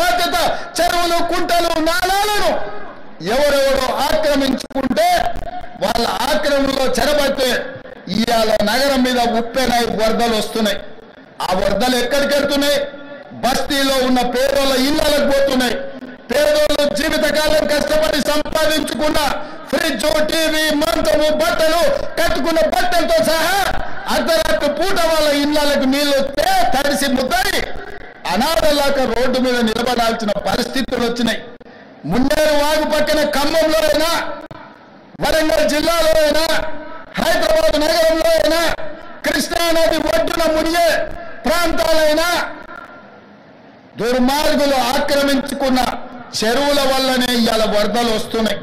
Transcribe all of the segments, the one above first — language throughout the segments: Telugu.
బాధ్యత. చెరువులు, కుంటలు, నాలాలను ఎవరెవరో ఆక్రమించుకుంటే వాళ్ళ ఆక్రమణలో చెరబట్టే ఇవాళ నగరం మీద ఉప్పెనై వరదలు వస్తున్నాయి. ఆ వరదలు ఎక్కడికి వెళ్తున్నాయి? బస్తీలో ఉన్న పేదోళ్ళ ఇళ్లకు పోతున్నాయి. పేదోళ్ళు జీవితకాలం కష్టపడి సంపాదించుకున్న ఫ్రిడ్జ్, టీవీ, మంచము, బట్టలు, కట్టుకున్న బట్టలతో సహా అర్ధరాత్రి పూట వాళ్ళ ఇళ్లకు నీళ్లు వస్తే తడిసి ముద్దయి అనాథలాగా రోడ్డు మీద నిలబడాల్సిన పరిస్థితులు వచ్చినాయి. మున్నేరు వాగు పక్కన ఖమ్మంలో అయినా, వరంగల్ జిల్లాలో అయినా, హైదరాబాద్ నగరంలో అయినా, కృష్ణానది ఒడ్డున మునిగే ప్రాంతాలైనా దుర్మార్గులు ఆక్రమించుకున్న చెరువుల వల్లనే ఇవాళ వరదలు వస్తున్నాయి.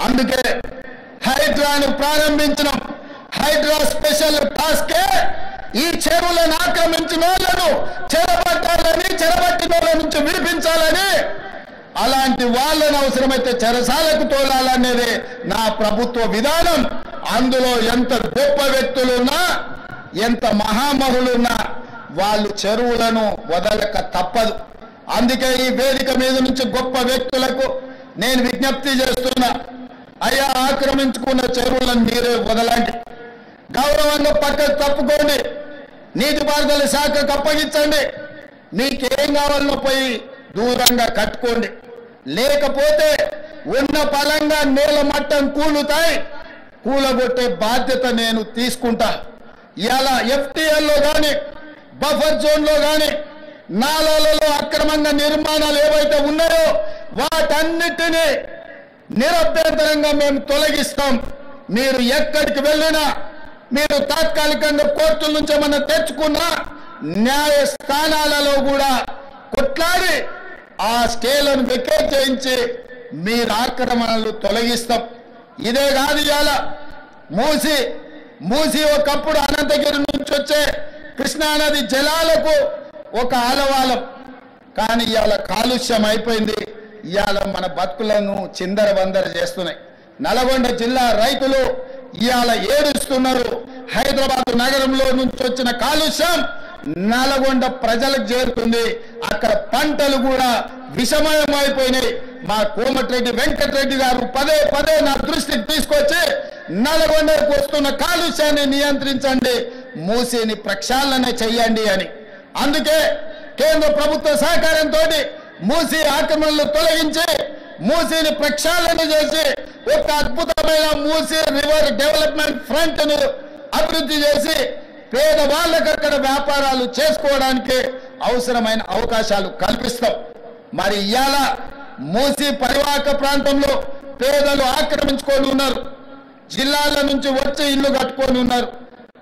అందుకే హైడ్రాను ప్రారంభించడం. హైడ్రా స్పెషల్ టాస్కే ఈ చెరువులను ఆక్రమించిన వాళ్ళను చెరబట్టాలని, చెరబట్టిన వాళ్ళ నుంచి విడిపించాలని, అలాంటి వాళ్ళను అవసరమైతే చెరసాలకు తోలాలనేది నా ప్రభుత్వ విధానం. అందులో ఎంత గొప్ప వ్యక్తులున్నా, ఎంత మహామహులున్నా వాళ్ళు చెరువులను వదలక తప్పదు. అందుకే ఈ వేదిక మీద నుంచి గొప్ప వ్యక్తులకు నేను విజ్ఞప్తి చేస్తున్నా, అయ్యా ఆక్రమించుకున్న చెరువులను మీరే వదలండి, గౌరవంగా పక్కకు తప్పుకోండి, నీటిపారుదల శాఖకు అప్పగించండి, మీకేం కావాలనో పోయి దూరంగా కట్టుకోండి. లేకపోతే ఉన్న పలంగా నేల మట్టం కూలుతాయి, కూలగొట్టే బాధ్యత నేను తీసుకుంటా. ఇలా ఎఫ్టీఎల్లో కానీ, బఫర్ జోన్లో కానీ, నాలాలలో అక్రమంగా నిర్మాణాలు ఏవైతే ఉన్నాయో వాటన్నిటినీ నిరభ్యంతరంగా మేము తొలగిస్తాం. మీరు ఎక్కడికి వెళ్ళినా, మీరు తాత్కాలికంగా కోర్టుల నుంచి ఏమన్నా తెచ్చుకున్నా న్యాయస్థానాలలో కూడా కొట్లాడి ఆ స్టేలను వెకేట్ చేయించి మీరు ఆక్రమణలు తొలగిస్తాం. ఇదే కాదు, ఇవాళ మూసి ఒకప్పుడు అనంతగిరి నుంచి వచ్చే కృష్ణానది జలాలకు ఒక ఆలవాలం, కానీ ఇవాళ కాలుష్యం అయిపోయింది. ఇవాళ మన బతుకులను చిందర వందర చేస్తున్నాయి. నల్గొండ జిల్లా రైతులు ఇవాళ ఏడుస్తున్నారు. హైదరాబాద్ నగరంలో నుంచి వచ్చిన కాలుష్యం నల్గొండ ప్రజలకు చేరుతుంది. అక్కడ పంటలు కూడా విషమయం అయిపోయినాయి. మా కోమటిరెడ్డి వెంకటరెడ్డి గారు పదే పదే నా దృష్టికి తీసుకొచ్చి నల్గొండకు వస్తున్న కాలుష్యాన్ని నియంత్రించండి, మూసిని ప్రక్షాళన చెయ్యండి అని. అందుకే కేంద్ర ప్రభుత్వ సహకారంతో మూసి ఆక్రమణలు తొలగించి మూసిని ప్రక్షాళన చేసి ఒక అద్భుతమైన మూసి రివర్ డెవలప్మెంట్ ఫ్రంట్ ను అభివృద్ధి చేసి పేదవాళ్ళకు అక్కడ వ్యాపారాలు చేసుకోవడానికి అవసరమైన అవకాశాలు కల్పిస్తాం. మరి ఇవాళ మూసి పరివాహక ప్రాంతంలో పేదలు ఆక్రమించుకొని ఉన్నారు. జిల్లాల నుంచి వచ్చి ఇల్లు కట్టుకొని ఉన్నారు.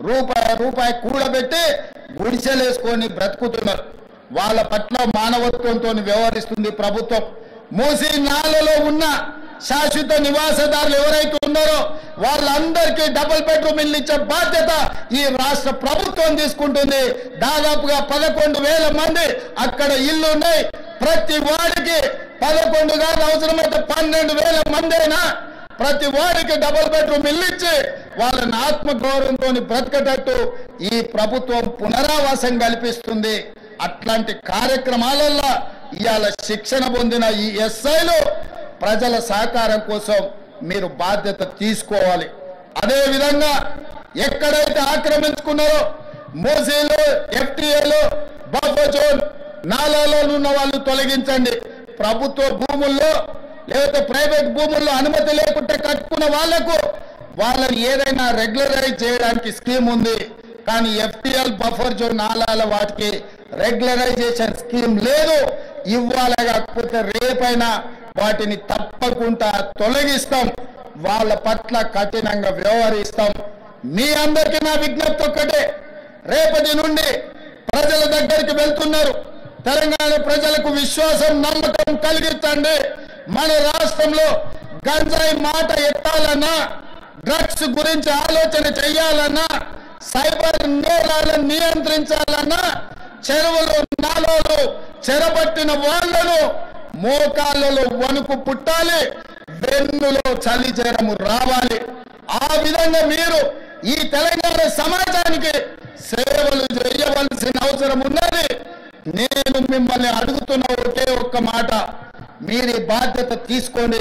రూపాయి కూడబెట్టి గుడిసెలేసుకొని బ్రతుకుతున్నారు. వాళ్ళ పట్ల మానవత్వంతో వ్యవహరిస్తుంది ప్రభుత్వం. మూసి నాలలో ఉన్న శాశ్వత నివాసదారులు ఎవరైతే ఉన్నారో వాళ్ళందరికీ డబుల్ బెడ్రూమ్ ఇల్లు ఇచ్చే బాధ్యత ఈ రాష్ట్ర ప్రభుత్వం తీసుకుంటుంది. దాదాపుగా 11,000 మంది అక్కడ ఇల్లు ఉన్నాయి. ప్రతి వాడికి 11 కాదు, అవసరమైతే 12,000 మంది అయినా ప్రతి వాడికి డబుల్ బెడ్రూమ్ ఇల్లు ఇచ్చి వాళ్ళని ఆత్మగౌరవంతో బ్రతకటట్టు ఈ ప్రభుత్వం పునరావాసం కల్పిస్తుంది. అట్లాంటి కార్యక్రమాలలో ఇవాళ శిక్షణ పొందిన ఈ ఎస్ఐలు ప్రజల సహకారం కోసం మీరు బాధ్యత తీసుకోవాలి. అదేవిధంగా ఎక్కడైతే ఆక్రమించుకున్నారో మూసీలు, ఎఫ్టీఏలు, బఫర్ జోన్, నాలాలో ఉన్న వాళ్ళు తొలగించండి. ప్రభుత్వ భూముల్లో లేకపోతే ప్రైవేట్ భూముల్లో అనుమతి లేకుంటే కట్టుకున్న వాళ్ళని ఏదైనా రెగ్యులరైజ్ చేయడానికి స్కీమ్ ఉంది. కానీ ఎఫ్టీఎల్, బఫర్ జోన్, నాలాల వాటికి రెగ్యులరైజేషన్ స్కీమ్ లేదు. ఇవ్వాలి, కాకపోతే రేపైనా వాటిని తప్పకుండా తొలగిస్తాం. వాళ్ళ పట్ల కఠినంగా వ్యవహరిస్తాం. మీ అందరికీ నా విజ్ఞప్తి ఒక్కటే, రేపటి నుండి ప్రజల దగ్గరికి వెళ్తున్నారు. తెలంగాణ ప్రజలకు విశ్వాసం, నమ్మకం కలిగించండి. మన రాష్ట్రంలో గంజాయి మాట ఎత్తాలన్నా, డ్రగ్స్ గురించి ఆలోచన చేయాలన్నా, సైబర్ నేరాలను నియంత్రించాలన్నా, చెరువులు, నాలాలు చెరబట్టిన వాళ్లను మోకాళ్ళలో వణుకు పుట్టాలి, వెన్నులో చలిచేరము రావాలి. ఆ విధంగా మీరు ఈ తెలంగాణ సమాజానికి సేవలు చేయవలసిన అవసరం ఉన్నది. నేను మిమ్మల్ని అడుగుతున్న ఒకే ఒక్క ఒక్క మాట, మీరు ఈ బాధ్యత తీసుకోండి.